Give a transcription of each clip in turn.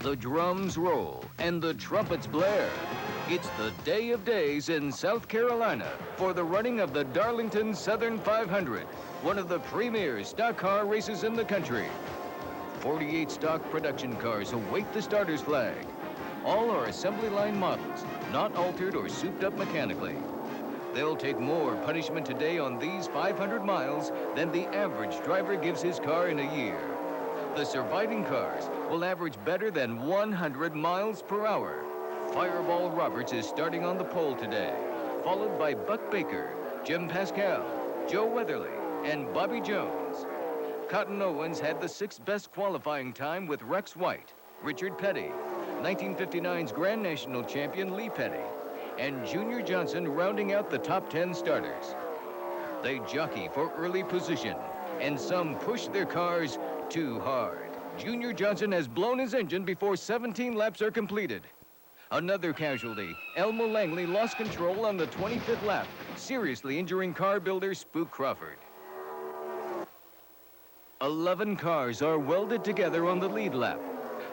The drums roll and the trumpets blare. It's the day of days in South Carolina for the running of the Darlington Southern 500, one of the premier stock car races in the country. 48 stock production cars await the starter's flag. All are assembly line models, not altered or souped up mechanically. They'll take more punishment today on these 500 miles than the average driver gives his car in a year. The surviving cars will average better than 100 miles per hour. Fireball Roberts is starting on the pole today, followed by Buck Baker, Jim Pascal, Joe Weatherly, and Bobby Jones. Cotton Owens had the sixth best qualifying time with Rex White, Richard Petty, 1959's Grand National champion Lee Petty, and Junior Johnson rounding out the top 10 starters. They jockey for early position, and some push their cars too hard. Junior Johnson has blown his engine before 17 laps are completed. Another casualty, Elmo Langley lost control on the 25th lap, seriously injuring car builder Spook Crawford. 11 cars are welded together on the lead lap.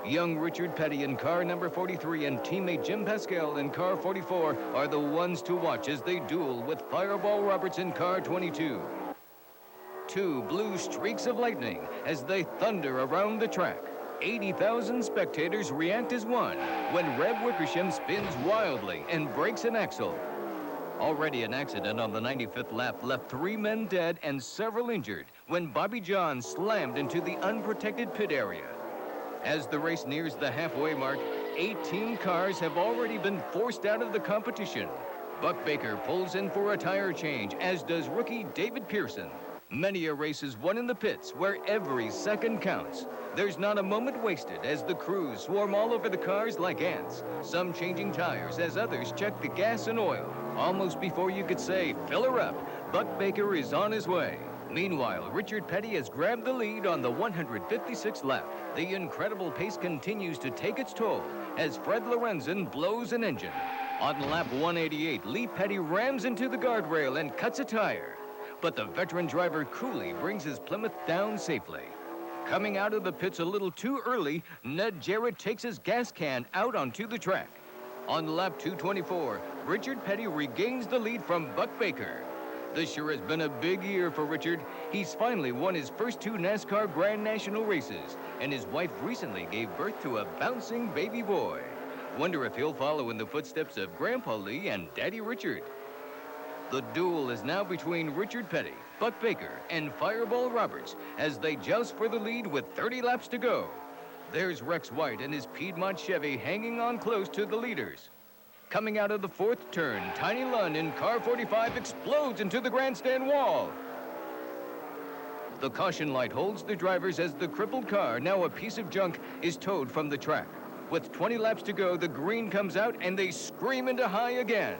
Young Richard Petty in car number 43 and teammate Jim Pascal in car 44 are the ones to watch as they duel with Fireball Roberts in car 22. Two blue streaks of lightning as they thunder around the track. 80,000 spectators react as one when Reb Wickersham spins wildly and breaks an axle. Already an accident on the 95th lap left 3 men dead and several injured when Bobby John slammed into the unprotected pit area. As the race nears the halfway mark, 18 cars have already been forced out of the competition. Buck Baker pulls in for a tire change, as does rookie David Pearson. Many a race is won in the pits where every second counts. There's not a moment wasted as the crews swarm all over the cars like ants, some changing tires as others check the gas and oil. Almost before you could say, fill her up, Buck Baker is on his way. Meanwhile, Richard Petty has grabbed the lead on the 156th lap. The incredible pace continues to take its toll as Fred Lorenzen blows an engine. On lap 188, Lee Petty rams into the guardrail and cuts a tire. But the veteran driver coolly brings his Plymouth down safely. Coming out of the pits a little too early, Ned Jarrett takes his gas can out onto the track. On lap 224, Richard Petty regains the lead from Buck Baker. This sure has been a big year for Richard. He's finally won his first 2 NASCAR Grand National races, and his wife recently gave birth to a bouncing baby boy. Wonder if he'll follow in the footsteps of Grandpa Lee and Daddy Richard. The duel is now between Richard Petty, Buck Baker, and Fireball Roberts as they joust for the lead with 30 laps to go. There's Rex White and his Piedmont Chevy hanging on close to the leaders. Coming out of the 4th turn, Tiny Lund in car 45 explodes into the grandstand wall. The caution light holds the drivers as the crippled car, now a piece of junk, is towed from the track. With 20 laps to go, the green comes out and they scream into high again.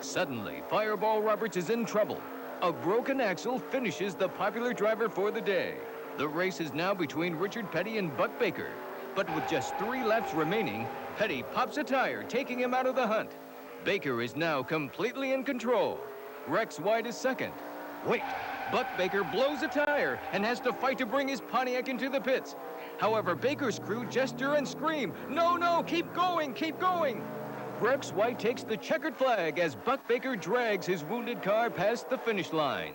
Suddenly, Fireball Roberts is in trouble. A broken axle finishes the popular driver for the day. The race is now between Richard Petty and Buck Baker. But with just 3 laps remaining, Petty pops a tire, taking him out of the hunt. Baker is now completely in control. Rex White is second. Wait, Buck Baker blows a tire and has to fight to bring his Pontiac into the pits. However, Baker's crew gesture and scream, "No, no, keep going, keep going!" Rex White takes the checkered flag as Buck Baker drags his wounded car past the finish line.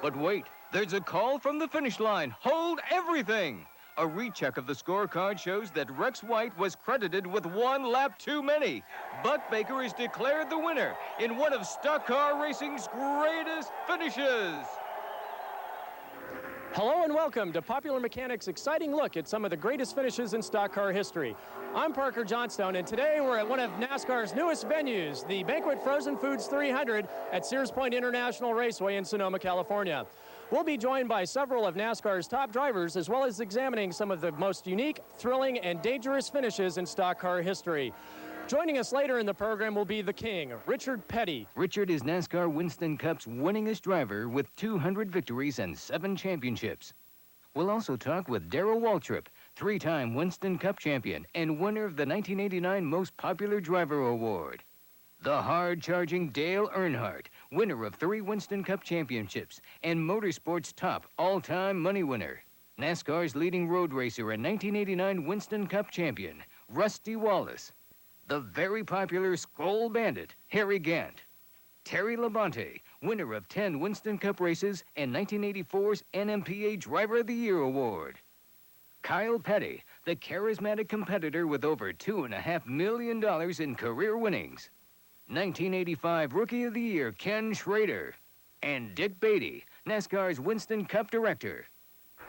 But wait, there's a call from the finish line. Hold everything! A recheck of the scorecard shows that Rex White was credited with 1 lap too many. Buck Baker is declared the winner in one of stock car racing's greatest finishes. Hello and welcome to Popular Mechanics' exciting look at some of the greatest finishes in stock car history. I'm Parker Johnstone, and today we're at one of NASCAR's newest venues, the Banquet Frozen Foods 300 at Sears Point International Raceway in Sonoma, California. We'll be joined by several of NASCAR's top drivers, as well as examining some of the most unique, thrilling, and dangerous finishes in stock car history. Joining us later in the program will be the king, Richard Petty. Richard is NASCAR Winston Cup's winningest driver with 200 victories and 7 championships. We'll also talk with Darrell Waltrip, 3-time Winston Cup champion and winner of the 1989 Most Popular Driver Award. The hard-charging Dale Earnhardt, winner of 3 Winston Cup championships and Motorsport's top all-time money winner. NASCAR's leading road racer and 1989 Winston Cup champion, Rusty Wallace, the very popular Skoal Bandit, Harry Gant, Terry Labonte, winner of 10 Winston Cup races and 1984's NMPA Driver of the Year Award. Kyle Petty, the charismatic competitor with over $2.5 million in career winnings. 1985 Rookie of the Year, Ken Schrader. And Dick Beatty, NASCAR's Winston Cup director.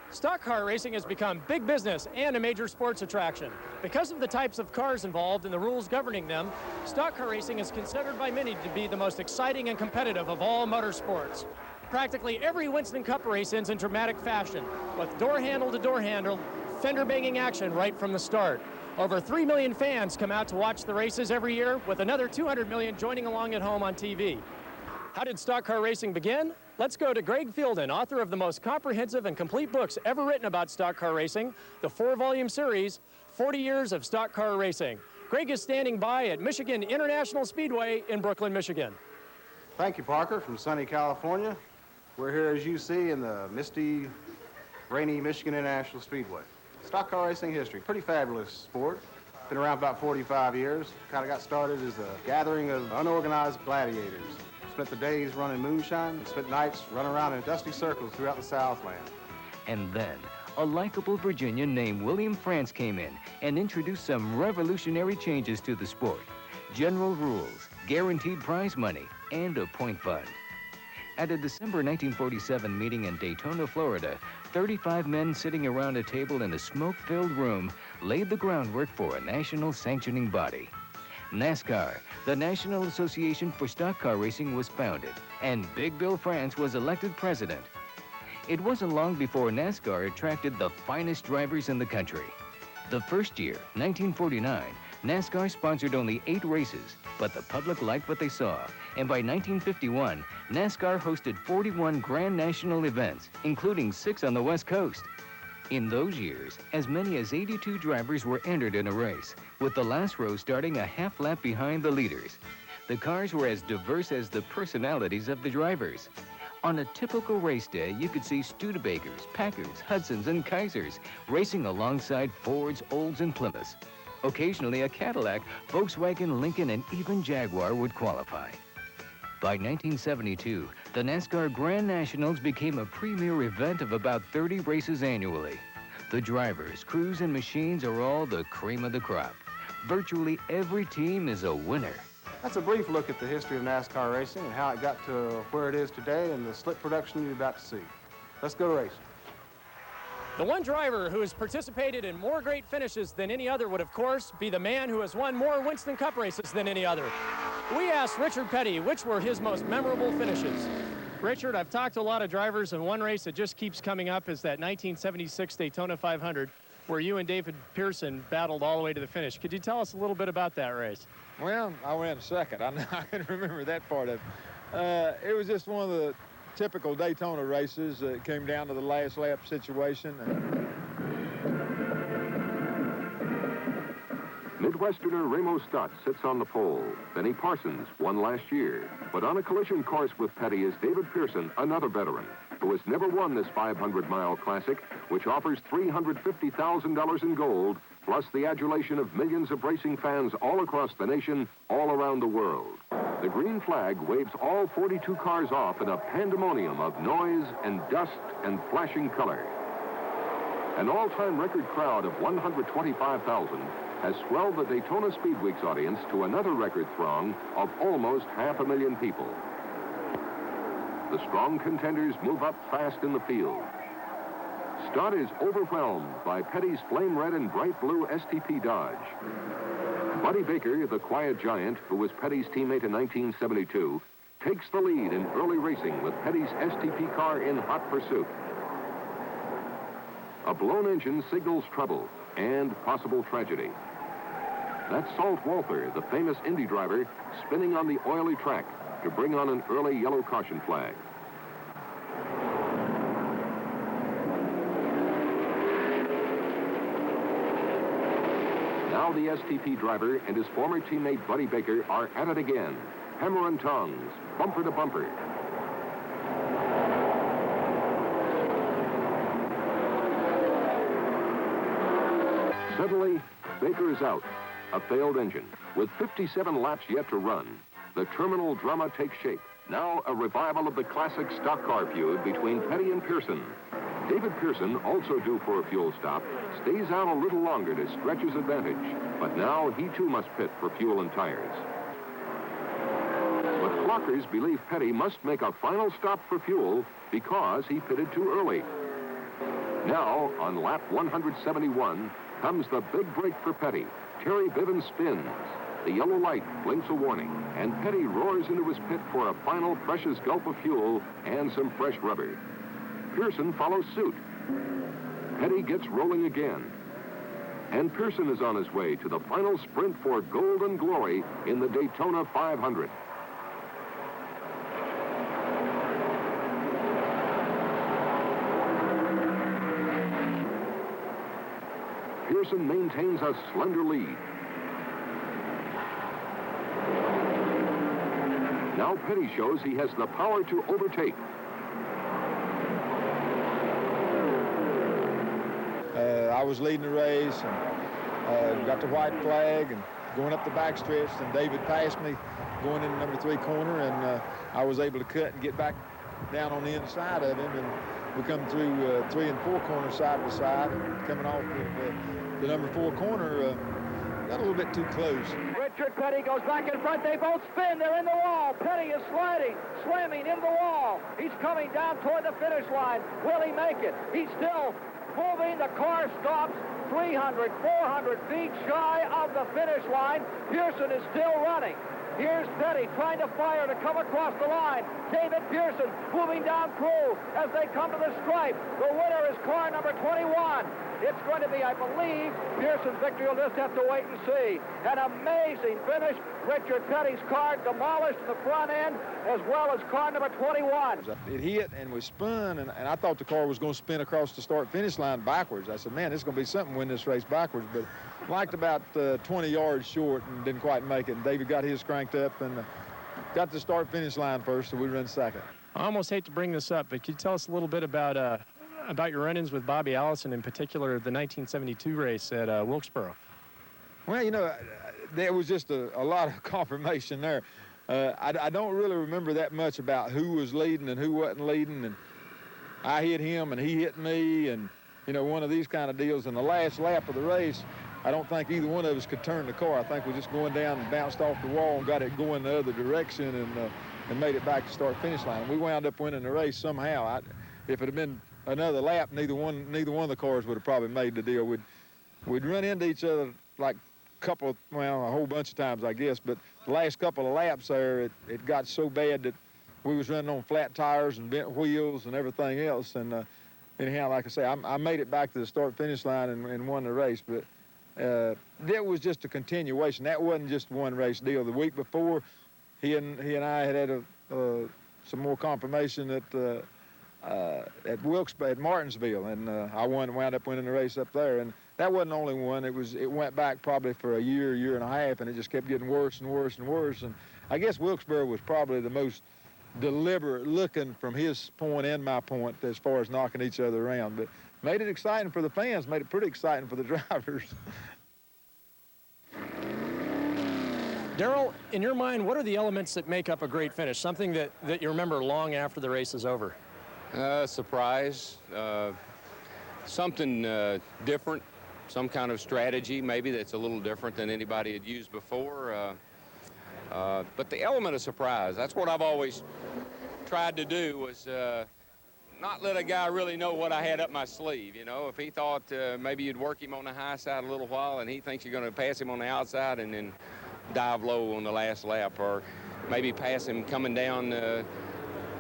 Stock car racing has become big business and a major sports attraction. Because of the types of cars involved and the rules governing them, stock car racing is considered by many to be the most exciting and competitive of all motorsports. Practically every Winston Cup race ends in dramatic fashion, with door handle to door handle, fender banging action right from the start. Over 3 million fans come out to watch the races every year, with another 200 million joining along at home on TV. How did stock car racing begin? Let's go to Greg Fielden, author of the most comprehensive and complete books ever written about stock car racing, the 4-volume series, 40 Years of Stock Car Racing. Greg is standing by at Michigan International Speedway in Brooklyn, Michigan. Thank you, Parker, from sunny California. We're here, as you see, in the misty, rainy Michigan International Speedway. Stock car racing history, pretty fabulous sport. Been around about 45 years. Kind of got started as a gathering of unorganized gladiators. Spent the days running moonshine and spent nights running around in dusty circles throughout the Southland. And then, a likable Virginian named William France came in and introduced some revolutionary changes to the sport. General rules, guaranteed prize money, and a point fund. At a December 1947 meeting in Daytona, Florida, 35 men sitting around a table in a smoke-filled room laid the groundwork for a national sanctioning body. NASCAR, the National Association for Stock Car Racing, was founded, and Big Bill France was elected president. It wasn't long before NASCAR attracted the finest drivers in the country. The first year, 1949, NASCAR sponsored only 8 races, but the public liked what they saw, and by 1951, NASCAR hosted 41 Grand National events, including 6 on the West Coast. In those years, as many as 82 drivers were entered in a race, with the last row starting a half lap behind the leaders. The cars were as diverse as the personalities of the drivers. On a typical race day, you could see Studebakers, Packards, Hudsons, and Kaisers racing alongside Fords, Olds, and Plymouths. Occasionally, a Cadillac, Volkswagen, Lincoln, and even Jaguar would qualify. By 1972, the NASCAR Grand Nationals became a premier event of about 30 races annually. The drivers, crews, and machines are all the cream of the crop. Virtually every team is a winner. That's a brief look at the history of NASCAR racing and how it got to where it is today and the slick production you're about to see. Let's go racing. The one driver who has participated in more great finishes than any other would, of course, be the man who has won more Winston Cup races than any other. We asked Richard Petty which were his most memorable finishes. Richard, I've talked to a lot of drivers, and one race that just keeps coming up is that 1976 Daytona 500, where you and David Pearson battled all the way to the finish. Could you tell us a little bit about that race? Well, I went second. I can remember that part of it. It was just one of the typical Daytona races. It came down to the last lap situation. Midwesterner Ramo Stott sits on the pole. Benny Parsons won last year. But on a collision course with Petty is David Pearson, another veteran, who has never won this 500-mile classic, which offers $350,000 in gold, plus the adulation of millions of racing fans all across the nation, all around the world. The green flag waves all 42 cars off in a pandemonium of noise and dust and flashing color. An all-time record crowd of 125,000 has swelled the Daytona Speed Week's audience to another record throng of almost 500,000 people. The strong contenders move up fast in the field. Stott is overwhelmed by Petty's flame red and bright blue STP Dodge. Buddy Baker, the quiet giant who was Petty's teammate in 1972, takes the lead in early racing with Petty's STP car in hot pursuit. A blown engine signals trouble and possible tragedy. That's Salt Walther, the famous Indy driver, spinning on the oily track to bring on an early yellow caution flag. Now the STP driver and his former teammate Buddy Baker are at it again. Hammer and tongs, bumper to bumper. Suddenly, Baker is out, a failed engine. With 57 laps yet to run, the terminal drama takes shape. Now a revival of the classic stock car feud between Petty and Pearson. David Pearson, also due for a fuel stop, stays out a little longer to stretch his advantage. But now he too must pit for fuel and tires. But clockers believe Petty must make a final stop for fuel because he pitted too early. Now, on lap 171, comes the big break for Petty. Terry Bivens spins. The yellow light blinks a warning, and Petty roars into his pit for a final precious gulp of fuel and some fresh rubber. Pearson follows suit. Petty gets rolling again. And Pearson is on his way to the final sprint for golden glory in the Daytona 500. Pearson maintains a slender lead. Now Petty shows he has the power to overtake. I was leading the race and got the white flag and going up the backstretch, and David passed me going into number 3 corner, and I was able to cut and get back down on the inside of him, and we come through 3 and 4 corners side by side, and coming off of the number 4 corner, got a little bit too close. Richard Petty goes back in front. They both spin. They're in the wall. Petty is sliding, slamming into the wall. He's coming down toward the finish line. Will he make it? He's still moving. The car stops 300, 400 feet shy of the finish line. Pearson is still running. Here's Petty trying to fire to come across the line. David Pearson moving down through as they come to the stripe. The winner is car number 21. It's going to be, I believe, Pearson's victory. You'll just have to wait and see. An amazing finish. Richard Petty's car demolished in the front end, as well as car number 21. It hit and was spun, and I thought the car was going to spin across the start-finish line backwards. I said, man, this is going to be something to win this race backwards, but liked about 20 yards short and didn't quite make it. And David got his cranked up and got the start-finish line first, so we run second. I almost hate to bring this up, but could you tell us a little bit about your run-ins with Bobby Allison, in particular the 1972 race at Wilkesboro? Well, you know, there was just a lot of confirmation there. I don't really remember that much about who was leading and who wasn't leading, and I hit him and he hit me, and, you know, one of these kind of deals. In the last lap of the race, I don't think either one of us could turn the car. I think we just going down and bounced off the wall and got it going the other direction, and made it back to start-finish line. We wound up winning the race somehow. If it had been another lap, neither one of the cars would have probably made the deal. We'd run into each other like a whole bunch of times, I guess, but the last couple of laps there, it got so bad that we was running on flat tires and bent wheels and everything else. And anyhow, like I say, I made it back to the start-finish line and won the race, but that was just a continuation. That wasn't just one race deal. The week before, he and I had some more confirmation at Wilkesboro, at Martinsville, and I wound up winning the race up there. And that wasn't the only one. It went back probably for a year and a half, and it just kept getting worse and worse and worse. And I guess Wilkesboro was probably the most deliberate looking from his point and my point as far as knocking each other around. But made it exciting for the fans, made it pretty exciting for the drivers. Darrell, in your mind, what are the elements that make up a great finish? Something that you remember long after the race is over? Surprise, something different, some kind of strategy maybe that's a little different than anybody had used before. But the element of surprise, that's what I've always tried to do, was not let a guy really know what I had up my sleeve. You know, if he thought maybe you'd work him on the high side a little while and he thinks you're going to pass him on the outside and then dive low on the last lap, or maybe pass him coming down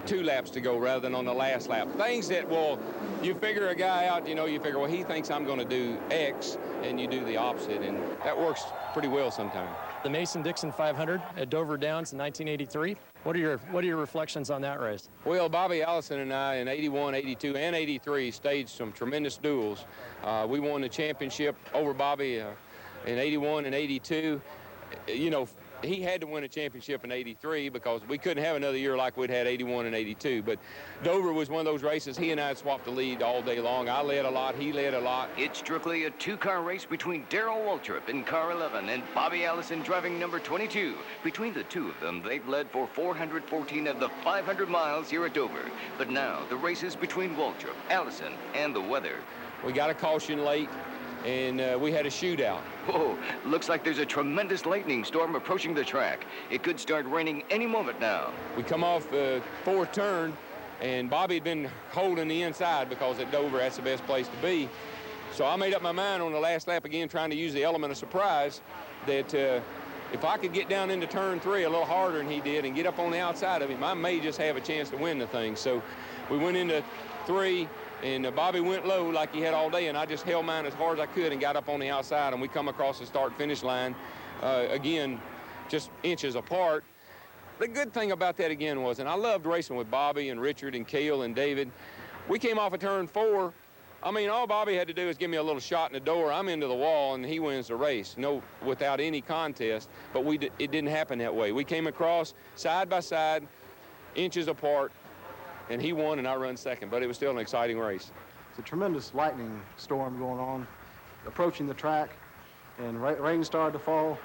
2 laps to go rather than on the last lap. Things that, well, you figure a guy out, you know, you figure, well, he thinks I'm going to do X, and you do the opposite, and that works pretty well sometimes. The Mason-Dixon 500 at Dover Downs in 1983. What are your reflections on that race? Well, Bobby Allison and I in 81, 82, and 83 staged some tremendous duels. We won the championship over Bobby in 81 and 82. You know, he had to win a championship in '83 because we couldn't have another year like we'd had '81 and '82. But Dover was one of those races. He and I had swapped the lead all day long. I led a lot. He led a lot. It's strictly a two-car race between Darrell Waltrip in car 11 and Bobby Allison driving number 22. Between the two of them, they've led for 414 of the 500 miles here at Dover. But now the race is between Waltrip, Allison, and the weather. We got a caution late, and we had a shootout. Whoa, looks like there's a tremendous lightning storm approaching the track. It could start raining any moment now. We come off fourth turn, and Bobby had been holding the inside because at Dover, that's the best place to be. So I made up my mind on the last lap again, trying to use the element of surprise, that if I could get down into turn 3 a little harder than he did and get up on the outside of him, I may just have a chance to win the thing. So we went into 3, and Bobby went low like he had all day, and I just held mine as hard as I could and got up on the outside, and we come across the start-finish line, again, just inches apart. The good thing about that, again, was, and I loved racing with Bobby and Richard and Cale and David, we came off of turn 4. I mean, all Bobby had to do is give me a little shot in the door. I'm into the wall, and he wins the race, without any contest. But it didn't happen that way. We came across side by side, inches apart, and he won, and I run second. But it was still an exciting race. It's a tremendous lightning storm going on, approaching the track, and rain started to fall,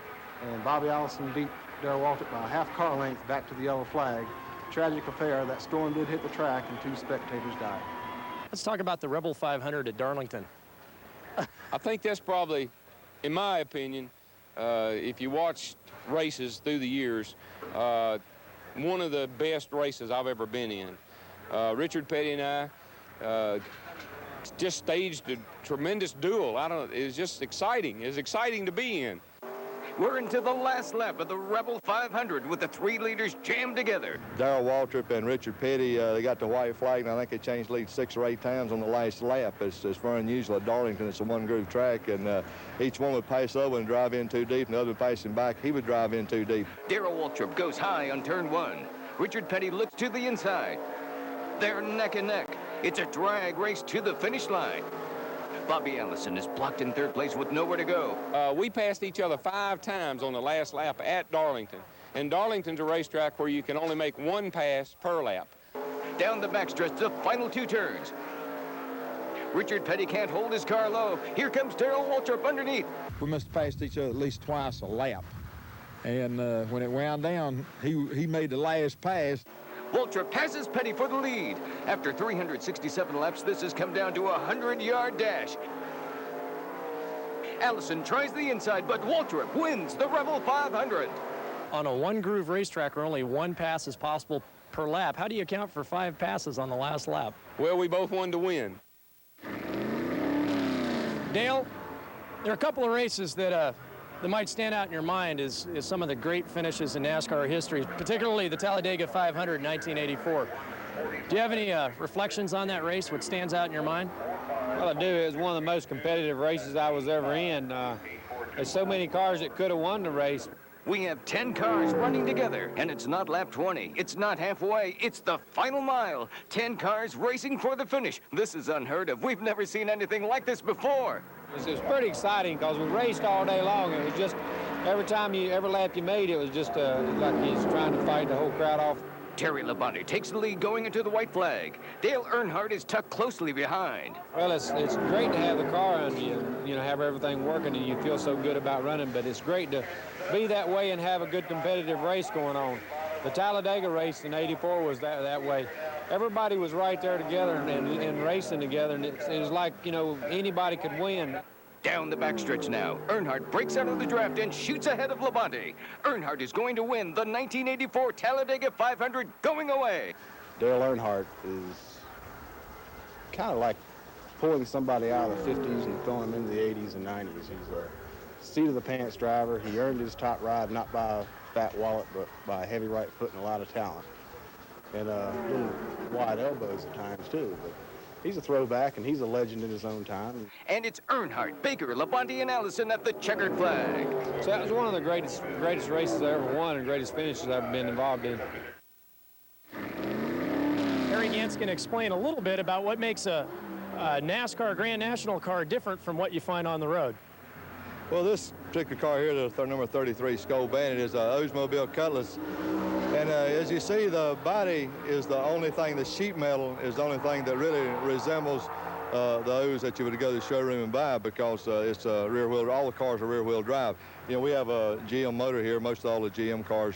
and Bobby Allison beat Darrell Waltrip by a half car length back to the yellow flag. Tragic affair. That storm did hit the track, and 2 spectators died. Let's talk about the Rebel 500 at Darlington. I think that's probably, in my opinion, if you watch races through the years, one of the best races I've ever been in. Richard Petty and I just staged a tremendous duel. It was just exciting. It was exciting to be in. We're into the last lap of the Rebel 500 with the 3 leaders jammed together. Darrell Waltrip and Richard Petty, they got the white flag, and I think they changed lead 6 or 8 times on the last lap. It's very unusual at Darlington. It's a one-groove track, and each one would pace over and drive in too deep, and the other would pace him back. He would drive in too deep. Darrell Waltrip goes high on turn 1. Richard Petty looks to the inside. They're neck and neck. It's a drag race to the finish line. Bobby Allison is blocked in 3rd place with nowhere to go. We passed each other 5 times on the last lap at Darlington. And Darlington's a racetrack where you can only make 1 pass per lap. Down the backstretch, the final 2 turns. Richard Petty can't hold his car low. Here comes Darrell Waltrip underneath. We must have passed each other at least twice a lap. And when it wound down, he made the last pass. Waltrip passes Petty for the lead. After 367 laps, this has come down to a 100-yard dash. Allison tries the inside, but Waltrip wins the Rebel 500. On a one-groove racetrack where only 1 pass is possible per lap, how do you account for 5 passes on the last lap? Well, we both wanted to win. Dale, there are a couple of races that might stand out in your mind as some of the great finishes in NASCAR history, particularly the Talladega 500 in 1984. Do you have any reflections on that race? What stands out in your mind? Well, I do. It was one of the most competitive races I was ever in. There's so many cars that could have won the race. We have 10 cars running together, and it's not lap 20. It's not halfway. It's the final mile. 10 cars racing for the finish. This is unheard of. We've never seen anything like this before. It was pretty exciting because we raced all day long. It was just every lap you made, it was just like he's trying to fight the whole crowd off. Terry Labonte takes the lead going into the white flag. Dale Earnhardt is tucked closely behind. Well, it's great to have the car on you, have everything working and you feel so good about running, but it's great to be that way and have a good competitive race going on. The Talladega race in '84 was that way. Everybody was right there together and racing together, and it was like, anybody could win. Down the backstretch now, Earnhardt breaks out of the draft and shoots ahead of Labonte. Earnhardt is going to win the 1984 Talladega 500 going away. Dale Earnhardt is kind of like pulling somebody out of the 50s and throwing him into the 80s and 90s. He's a seat-of-the-pants driver. He earned his top ride not by a fat wallet, but by a heavy right foot and a lot of talent. And little wide elbows at times, too. But he's a throwback, and he's a legend in his own time. And it's Earnhardt, Baker, Labonte, and Allison at the checkered flag. So that was one of the greatest races I ever won and greatest finishes I've ever been involved in. Harry Gant's going to explain a little bit about what makes a NASCAR Grand National car different from what you find on the road. Well, this particular car here, the number 33 Skull Bandit, is a Oldsmobile Cutlass. And as you see, the body is the only thing, the sheet metal is the only thing that really resembles the O's that you would go to the showroom and buy, because it's rear wheel, all the cars are rear wheel drive. You know, we have a GM motor here. Most of all the GM cars,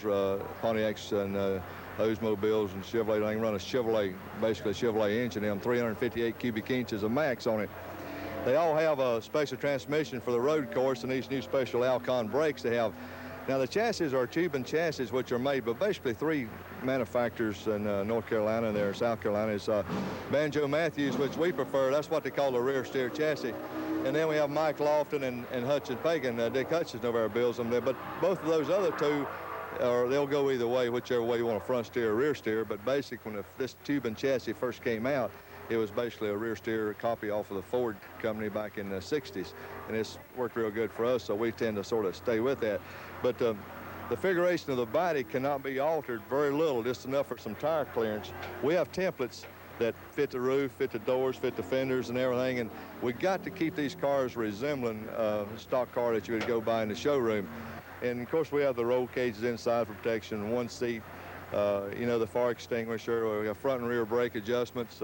Pontiacs and Oldsmobiles and Chevrolet, they can run a Chevrolet, basically a Chevrolet engine in them, 358 cubic inches of max on it. They all have a special transmission for the road course and these new special Alcon brakes they have. Now the chassis are tubing chassis, which are made by basically 3 manufacturers in North Carolina and there, South Carolina. It's Banjo Matthews, which we prefer. That's what they call the rear steer chassis. And then we have Mike Lofton and Hudson Pagan. Dick Hutchins never builds them there, but both of those other two, they'll go either way, whichever way you want, a front steer or rear steer. But basically, when this tubing chassis first came out, it was basically a rear steer copy off of the Ford company back in the 60s. And it's worked real good for us, so we tend to sort of stay with that. But the configuration of the body cannot be altered very little, just enough for some tire clearance. We have templates that fit the roof, fit the doors, fit the fenders and everything, and we got to keep these cars resembling a stock car that you would go buy in the showroom. And of course we have the roll cages inside for protection, 1 seat, you know, the fire extinguisher, we have front and rear brake adjustments,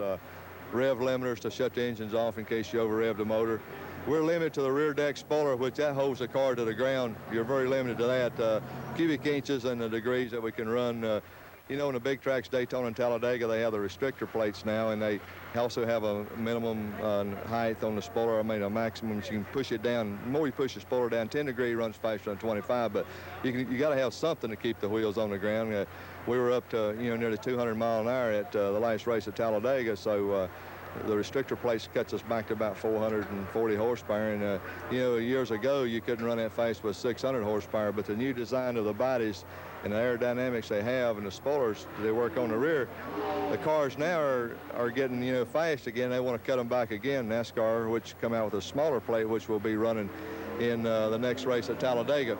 rev limiters to shut the engines off in case you over rev the motor. We're limited to the rear deck spoiler, which that holds the car to the ground. You're very limited to that. Cubic inches and the degrees that we can run. You know, in the big tracks, Daytona and Talladega, they have the restrictor plates now, and they also have a minimum height on the spoiler. I mean, a maximum, you can push it down. The more you push the spoiler down, 10 degree runs faster than 25, but you got to have something to keep the wheels on the ground. We were up to, you know, nearly 200 mile an hour at the last race at Talladega, so the restrictor plates cuts us back to about 440 horsepower. And, you know, years ago, you couldn't run that fast with 600 horsepower, but the new design of the bodies and the aerodynamics they have and the spoilers they work on the rear, the cars now are getting, you know, fast again. They want to cut them back again. NASCAR, which come out with a smaller plate, which will be running in the next race at Talladega.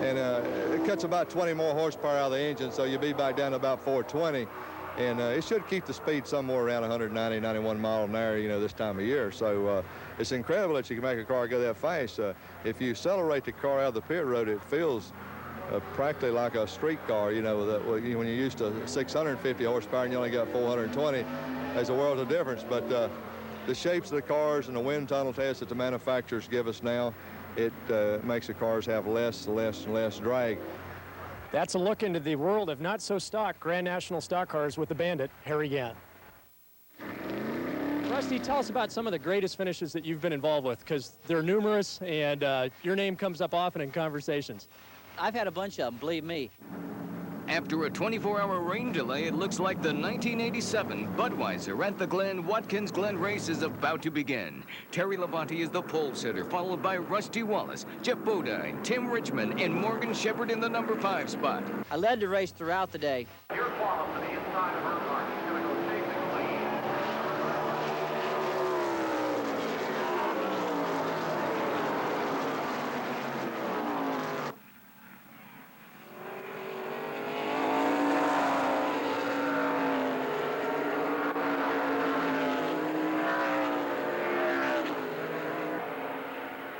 And it cuts about 20 more horsepower out of the engine, so you'll be back down to about 420. And it should keep the speed somewhere around 190, 91 miles an hour, you know, this time of year. So it's incredible that you can make a car go that fast. If you accelerate the car out of the pit road, it feels practically like a street car, you know, when you're used to 650 horsepower and you only got 420, there's a world of difference. But the shapes of the cars and the wind tunnel tests that the manufacturers give us now, it makes the cars have less drag. That's a look into the world of not-so-stock Grand National stock cars with the Bandit, Harry Gant. Rusty, tell us about some of the greatest finishes that you've been involved with, because they're numerous and your name comes up often in conversations. I've had a bunch of them, believe me. After a 24-hour rain delay, it looks like the 1987 Budweiser at the Watkins Glen race is about to begin. Terry Labonte is the pole sitter, followed by Rusty Wallace, Jeff Bodine, Tim Richmond, and Morgan Shepherd in the number 5 spot. I led the race throughout the day. Your follow to the inside of her car. She's going to go take the lead.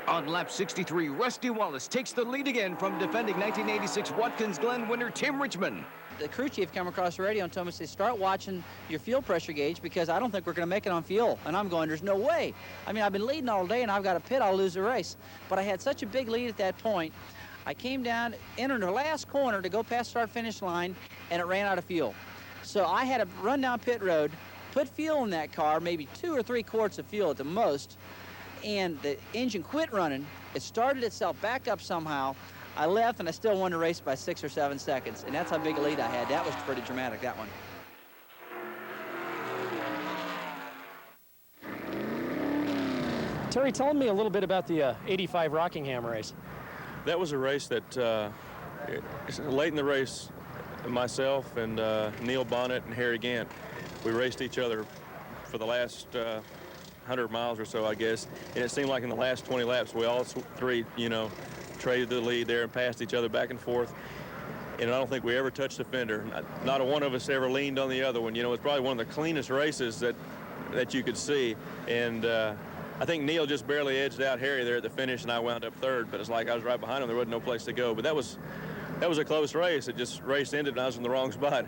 On lap 63, Rusty Wallace takes the lead again from defending 1986 Watkins Glen winner Tim Richmond. The crew chief came across the radio and told me, say, start watching your fuel pressure gauge because I don't think we're going to make it on fuel. And I'm going, there's no way. I mean, I've been leading all day and I've got a pit, I'll lose the race. But I had such a big lead at that point. I came down, entered the last corner to go past start-finish line, and it ran out of fuel. So I had to run down pit road, put fuel in that car, maybe 2 or 3 quarts of fuel at the most, and the engine quit running. It started itself back up somehow. I left, and I still won the race by 6 or 7 seconds, and that's how big a lead I had. That was pretty dramatic, that one. Terry, tell me a little bit about the 85 Rockingham race. That was a race that late in the race, myself and Neil Bonnet and Harry Gant, we raced each other for the last 100 miles or so, I guess. And it seemed like in the last 20 laps, we all three, you know, traded the lead there and passed each other back and forth. And I don't think we ever touched the fender. Not a one of us ever leaned on the other one. You know, it's probably one of the cleanest races that you could see. And I think Neil just barely edged out Harry there at the finish, and I wound up third. But it's like I was right behind him. There wasn't no place to go. But that was a close race. It just race ended, and I was in the wrong spot.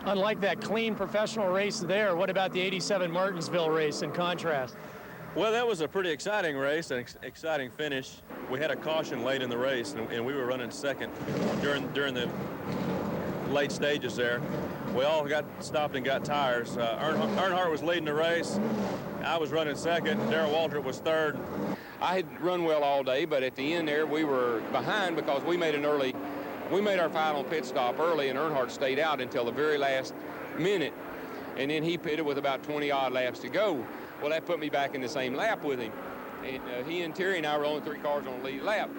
Unlike that clean professional race there, what about the 87 Martinsville race in contrast? Well, that was a pretty exciting race, an exciting finish. We had a caution late in the race, and we were running second during the late stages there. We all got stopped and got tires. Earnhardt was leading the race. I was running second. Darrell Waltrip was third. I had run well all day, but at the end there, we were behind because we made our final pit stop early, and Earnhardt stayed out until the very last minute, and then he pitted with about 20-odd laps to go. Well, that put me back in the same lap with him, and he and Terry and I were only 3 cars on the lead lap.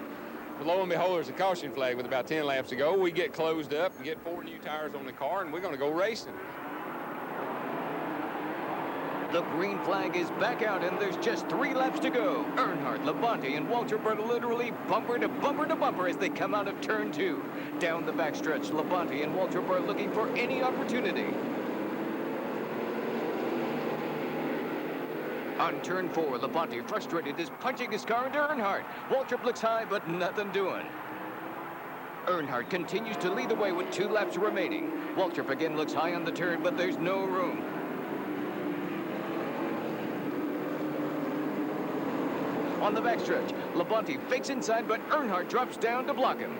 But lo and behold, there's a caution flag with about 10 laps to go. We get closed up and get 4 new tires on the car, and we're going to go racing. The green flag is back out, and there's just 3 laps to go. Earnhardt, Labonte, and Waltrip are literally bumper to bumper to bumper as they come out of turn 2. Down the backstretch, Labonte and Waltrip are looking for any opportunity. On turn 4, Labonte, frustrated, is punching his car into Earnhardt. Waltrip looks high, but nothing doing. Earnhardt continues to lead the way with 2 laps remaining. Waltrip again looks high on the turn, but there's no room. On the backstretch, Labonte fakes inside, but Earnhardt drops down to block him.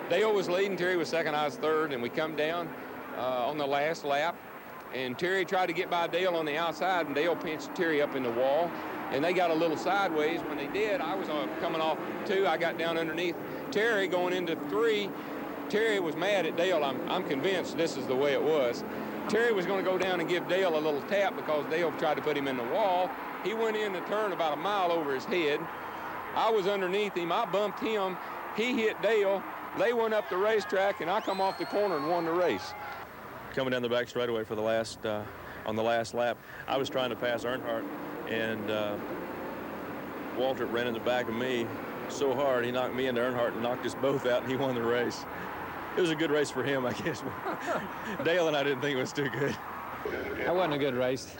Dale was leading, Terry was second, I was third, and we come down on the last lap. And Terry tried to get by Dale on the outside, and Dale pinched Terry up in the wall. And they got a little sideways. When they did, I was coming off 2. I got down underneath Terry going into 3. Terry was mad at Dale. I'm convinced this is the way it was. Terry was going to go down and give Dale a little tap because Dale tried to put him in the wall. He went in the turn about a mile over his head. I was underneath him. I bumped him. He hit Dale. They went up the racetrack, and I come off the corner and won the race. Coming down the back straightaway for the last on the last lap, I was trying to pass Earnhardt, and Waltrip ran in the back of me so hard he knocked me into Earnhardt and knocked us both out, and he won the race. It was a good race for him, I guess. Dale and I didn't think it was too good. That wasn't a good race.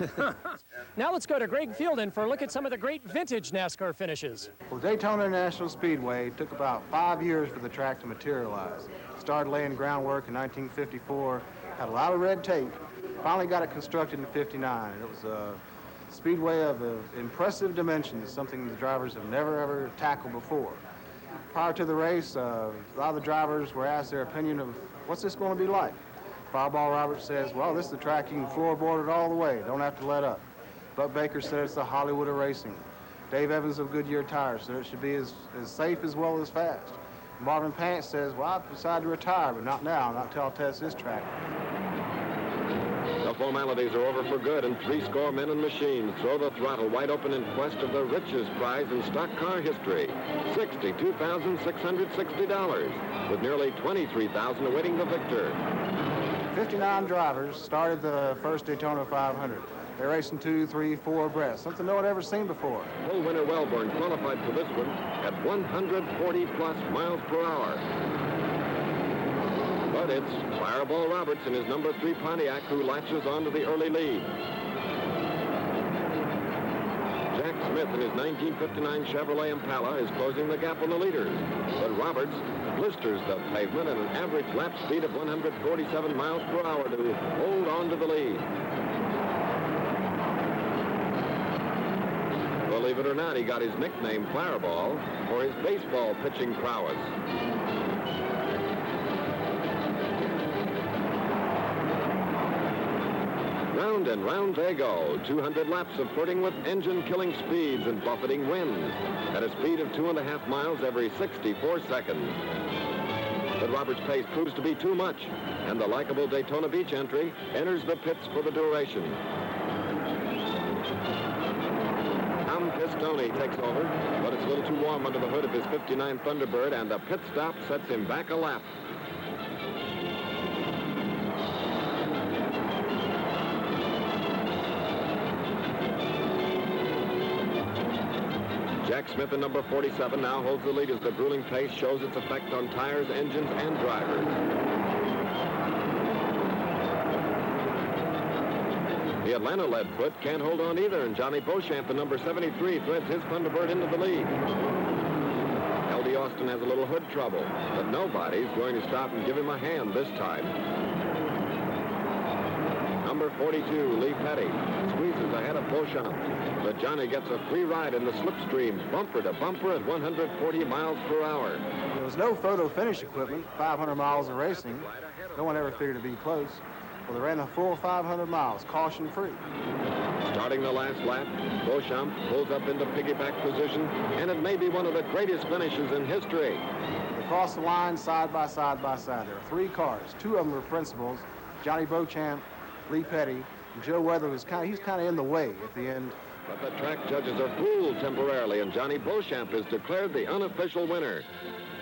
Now let's go to Greg Fielden for a look at some of the great vintage NASCAR finishes. Well, Daytona International Speedway took about 5 years for the track to materialize. Started laying groundwork in 1954, had a lot of red tape, finally got it constructed in 59. It was a speedway of impressive dimensions, something the drivers have never ever tackled before. Prior to the race, a lot of the drivers were asked their opinion of what's this going to be like. Fireball Roberts says, well, this is the track you can floorboard it all the way, don't have to let up. Buck Baker said it's the Hollywood of racing. Dave Evans of Goodyear Tires said it should be as safe as well as fast. Marvin Pants says, well, I've decided to retire, but not now, not till I test this track. The formalities are over for good, and 3 men and machines throw the throttle wide open in quest of the richest prize in stock car history, $62,660, with nearly $23,000 awaiting the victor. 59 drivers started the first Daytona 500. They're racing 2, 3, 4 abreast, something no one had ever seen before. Full winner Wellborn qualified for this one at 140-plus miles per hour. But it's Fireball Roberts in his number 3 Pontiac who latches on to the early lead. Jack Smith in his 1959 Chevrolet Impala is closing the gap on the leaders. But Roberts blisters the pavement at an average lap speed of 147 miles per hour to hold on to the lead. Believe it or not, he got his nickname Fireball for his baseball pitching prowess. Round and round they go. 200 laps of flirting with engine-killing speeds and buffeting winds at a speed of 2.5 miles every 64 seconds. But Roberts' pace proves to be too much, and the likable Daytona Beach entry enters the pits for the duration. Tom Pistone takes over, but it's a little too warm under the hood of his 59 Thunderbird, and the pit stop sets him back a lap. Jack Smith in number 47 now holds the lead as the grueling pace shows its effect on tires, engines, and drivers. The Atlanta-led foot can't hold on either, and Johnny Beauchamp, the number 73, threads his Thunderbird into the lead. L.D. Austin has a little hood trouble, but nobody's going to stop and give him a hand this time. Number 42, Lee Petty, squeezes ahead of Beauchamp, but Johnny gets a free ride in the slipstream, bumper to bumper at 140 miles per hour. There was no photo finish equipment, 500 miles of racing. No one ever figured to be close. Well, they ran a full 500 miles, caution-free. Starting the last lap, Beauchamp pulls up into piggyback position, and it may be one of the greatest finishes in history. They crossed the line side by side by side. There are 3 cars. 2 of them were principals, Johnny Beauchamp, Lee Petty, and Joe Weather was he's kind of in the way at the end. But the track judges are fooled temporarily, and Johnny Beauchamp is declared the unofficial winner.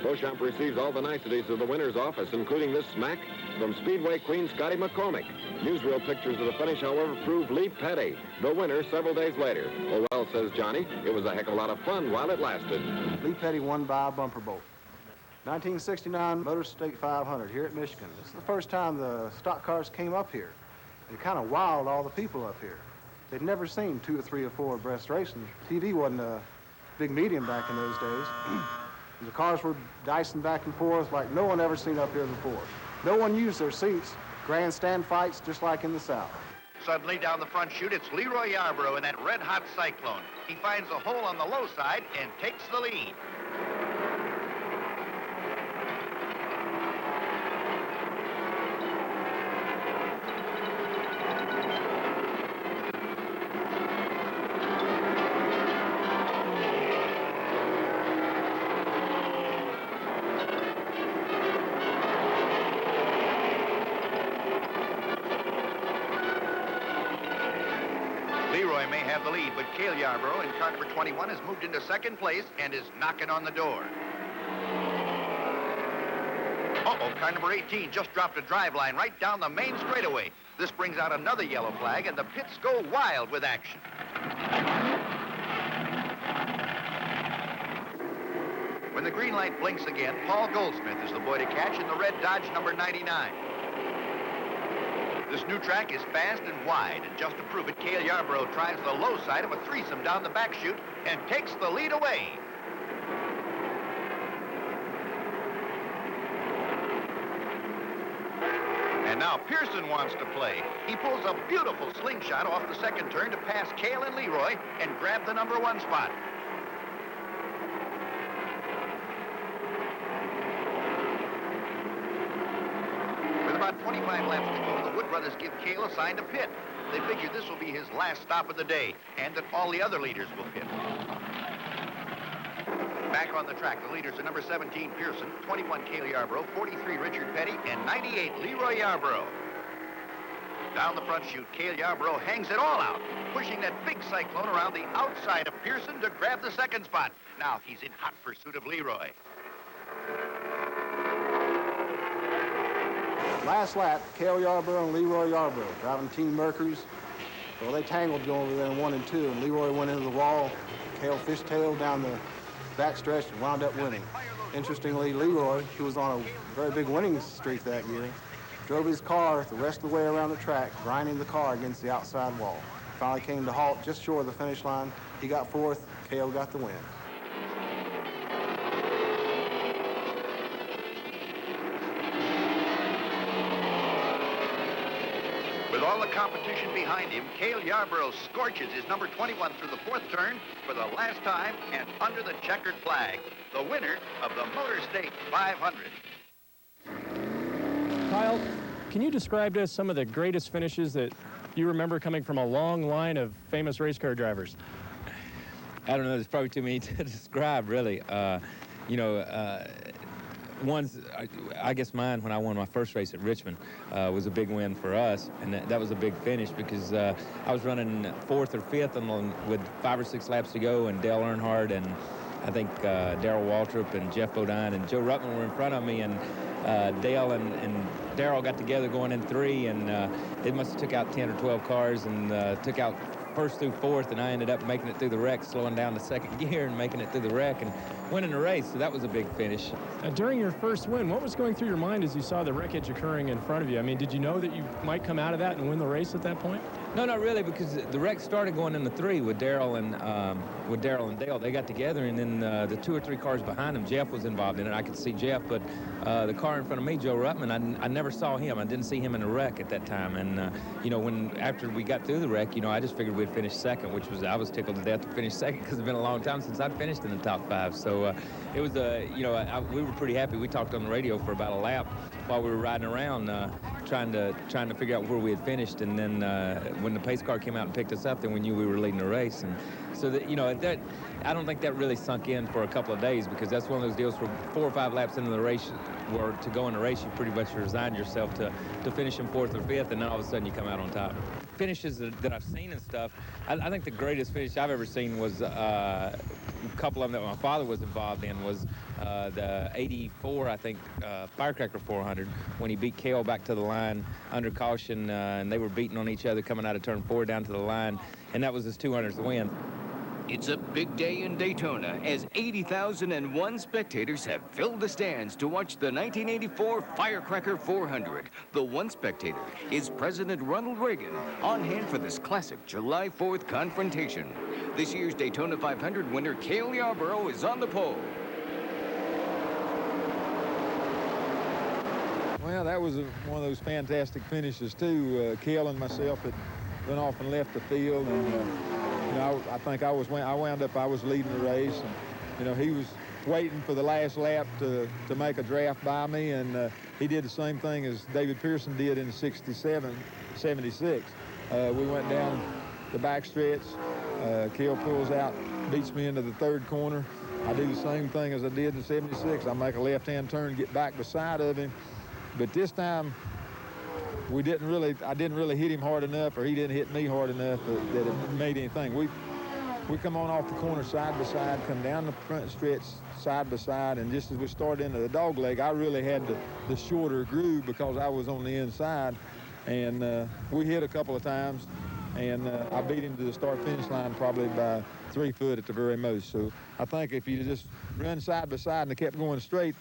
Beauchamp receives all the niceties of the winner's office, including this smack from Speedway Queen Scotty McCormick. Newsreel pictures of the finish, however, prove Lee Petty the winner several days later. Oh, well, says Johnny, it was a heck of a lot of fun while it lasted. Lee Petty won by a bumper bolt. 1969 Motor State 500 here at Michigan. This is the first time the stock cars came up here. It kind of wowed all the people up here. They'd never seen 2 or 3 or 4 abreast racing. TV wasn't a big medium back in those days. The cars were dicing back and forth like no one ever seen up here before. No one used their seats. Grandstand fights just like in the South. Suddenly down the front chute, it's Leroy Yarborough in that red-hot Cyclone. He finds a hole on the low side and takes the lead. Leroy may have the lead, but Cale Yarborough in car number 21 has moved into second place and is knocking on the door. Uh-oh, car number 18 just dropped a drive line right down the main straightaway. This brings out another yellow flag, and the pits go wild with action. When the green light blinks again, Paul Goldsmith is the boy to catch in the red Dodge number 99. This new track is fast and wide, and just to prove it, Cale Yarborough tries the low side of a threesome down the back chute and takes the lead away. And now Pearson wants to play. He pulls a beautiful slingshot off the second turn to pass Cale and Leroy and grab the number 1 spot. About 25 laps to go, the Wood brothers give Cale a sign to pit. They figure this will be his last stop of the day, and that all the other leaders will pit. Back on the track, the leaders are number 17, Pearson, 21, Cale Yarborough, 43, Richard Petty, and 98, Leroy Yarborough. Down the front chute, Cale Yarborough hangs it all out, pushing that big Cyclone around the outside of Pearson to grab the second spot. Now he's in hot pursuit of Leroy. Last lap, Cale Yarborough and Leroy Yarborough driving Team Mercury's. Well, they tangled going over there in 1 and 2, and Leroy went into the wall. Cale fishtailed down the backstretch and wound up winning. Interestingly, Leroy, who was on a very big winning streak that year, drove his car the rest of the way around the track, grinding the car against the outside wall. Finally came to halt just short of the finish line. He got 4th. Cale got the win. With all the competition behind him, Cale Yarborough scorches his number 21 through the 4th turn for the last time and under the checkered flag. The winner of the Motor State 500. Kyle, can you describe to us some of the greatest finishes that you remember coming from a long line of famous race car drivers? I don't know, there's probably too many to describe, really. One's, I guess mine, when I won my first race at Richmond, was a big win for us, and that was a big finish because I was running 4th or 5th with 5 or 6 laps to go, and Dale Earnhardt and I think Darrell Waltrip and Jeff Bodine and Joe Ruttman were in front of me, and Dale and Darrell got together going in 3, and they must have took out 10 or 12 cars and took out 1st through 4th, and I ended up making it through the wreck, slowing down to 2nd gear and making it through the wreck, and winning the race, so that was a big finish. During your first win, what was going through your mind as you saw the wreckage occurring in front of you? I mean, did you know that you might come out of that and win the race at that point? No, not really, because the wreck started going into 3 with Daryl and Dale. They got together, and then the 2 or 3 cars behind them, Jeff was involved in it. I could see Jeff, but the car in front of me, Joe Ruttman, I never saw him. I didn't see him in the wreck at that time. And you know, after we got through the wreck, you know, I just figured we'd finish second, which was, I was tickled to death to finish second because it's been a long time since I'd finished in the top 5. So it was you know, we were pretty happy. We talked on the radio for about a lap while we were riding around, trying to figure out where we had finished. And then when the pace car came out and picked us up, then we knew we were leading the race. And so that, you know, that I don't think that really sunk in for a couple of days, because that's one of those deals where 4 or 5 laps into the race, or to go in the race, you pretty much resigned yourself to finish in 4th or 5th, and then all of a sudden you come out on top. Finishes that I've seen and stuff, I think the greatest finish I've ever seen was a couple of them that my father was involved in, was the 84, I think, Firecracker 400, when he beat Cale back to the line under caution, and they were beating on each other coming out of turn 4 down to the line, and that was his 200th win. It's a big day in Daytona as 80,001 spectators have filled the stands to watch the 1984 Firecracker 400. The one spectator is President Ronald Reagan, on hand for this classic July 4th confrontation. This year's Daytona 500 winner, Cale Yarborough, is on the pole. Well, that was one of those fantastic finishes, too. Cale and myself had went off and left the field, and you know, I wound up leading the race, and you know, he was waiting for the last lap to make a draft by me, and he did the same thing as David Pearson did in 76. We went down the back stretch. Cale pulls out, beats me into the 3rd corner. I do the same thing as I did in 76. I make a left-hand turn, get back beside of him, but this time I didn't really hit him hard enough, or he didn't hit me hard enough that it made anything. We come on off the corner side by side, come down the front stretch side by side, and just as we started into the dog leg, I really had the shorter groove because I was on the inside, and we hit a couple of times, and I beat him to the start-finish line probably by 3 foot at the very most. So I think if you just run side by side and they kept going straight,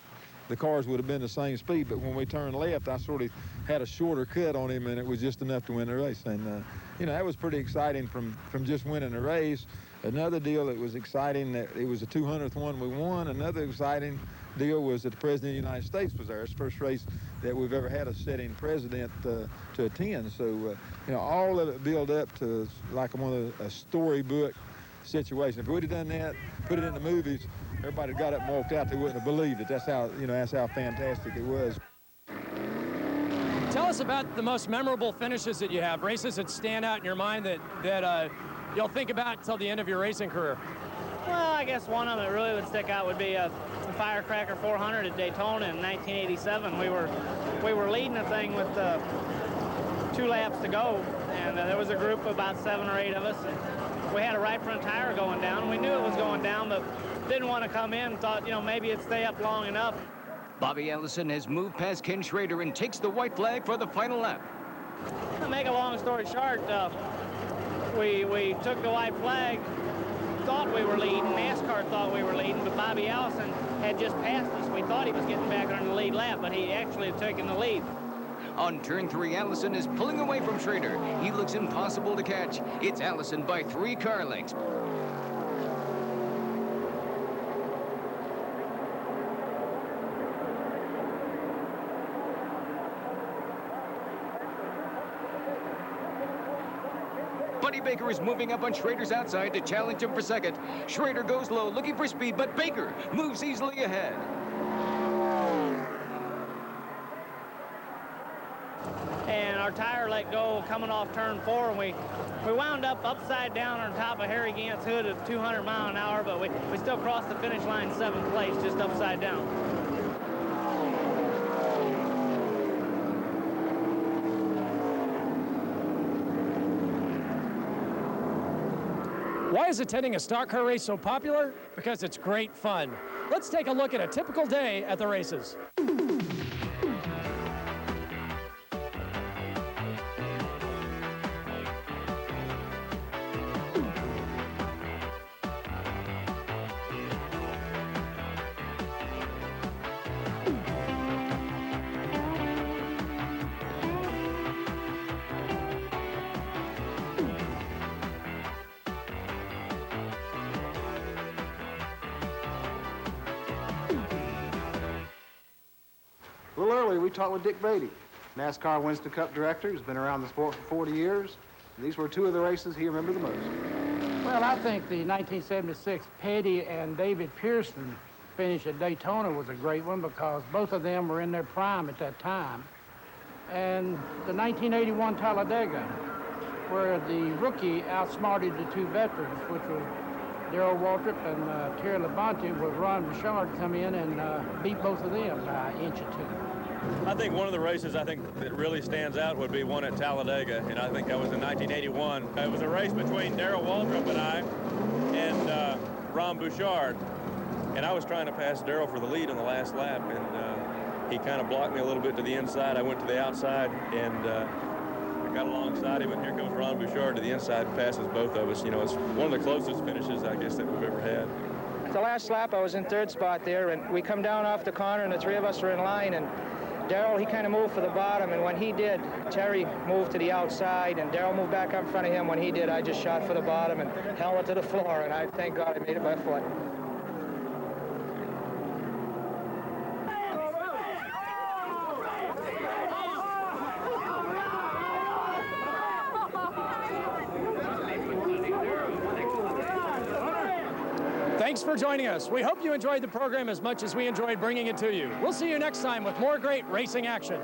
the cars would have been the same speed. But when we turned left, I sort of had a shorter cut on him, and it was just enough to win the race. And you know, that was pretty exciting from just winning the race. Another deal that was exciting, that it was the 200th one we won. Another exciting deal was that the President of the United States was there. It's the first race that we've ever had a sitting president to attend. So you know, all of it built up to like a storybook situation. If we'd have done that, put it in the movies, everybody got up and walked out, they wouldn't have believed it. That's how fantastic it was. Tell us about the most memorable finishes that you have, races that stand out in your mind that you'll think about until the end of your racing career. Well, I guess one of them that really would stick out would be the Firecracker 400 at Daytona in 1987. We were leading the thing with 2 laps to go, and there was a group of about 7 or 8 of us. And we had a right front tire going down. We knew it was going down, but didn't want to come in. Thought, you know, maybe it'd stay up long enough. Bobby Allison has moved past Ken Schrader and takes the white flag for the final lap. To make a long story short, we took the white flag, thought we were leading, NASCAR thought we were leading, but Bobby Allison had just passed us. We thought he was getting back on the lead lap, but he actually had taken the lead. On turn 3, Allison is pulling away from Schrader. He looks impossible to catch. It's Allison by 3 car lengths. Buddy Baker is moving up on Schrader's outside to challenge him for second. Schrader goes low, looking for speed, but Baker moves easily ahead. And our tire let go coming off turn 4, and we wound up upside down on top of Harry Gant's hood at 200 mile an hour, but we still crossed the finish line 7th place, just upside down. Why is attending a stock car race so popular? Because it's great fun. Let's take a look at a typical day at the races. little earlier, we talked with Dick Beatty, NASCAR Winston Cup director who's been around the sport for 40 years. And these were two of the races he remembered the most. Well, I think the 1976 Petty and David Pearson finish at Daytona was a great one because both of them were in their prime at that time. And the 1981 Talladega, where the rookie outsmarted the two veterans, which was Darrell Waltrip and Terry Labonte, with Ron Bouchard come in and beat both of them by an inch or two. I think one of the races that really stands out would be one at Talladega, and I think that was in 1981. It was a race between Darrell Waltrip and I and Ron Bouchard, and I was trying to pass Darrell for the lead on the last lap, and he kind of blocked me a little bit to the inside. I went to the outside, and I got alongside him, and here comes Ron Bouchard to the inside and passes both of us. You know, it's one of the closest finishes, I guess, that we've ever had. The last lap, I was in third spot there, and we come down off the corner, and the three of us are in line, and Darrell, he kind of moved for the bottom, and when he did, Terry moved to the outside, and Darrell moved back up in front of him. When he did, I just shot for the bottom and held it to the floor, and I thank God I made it by foot. Thanks for joining us. We hope you enjoyed the program as much as we enjoyed bringing it to you. We'll see you next time with more great racing action.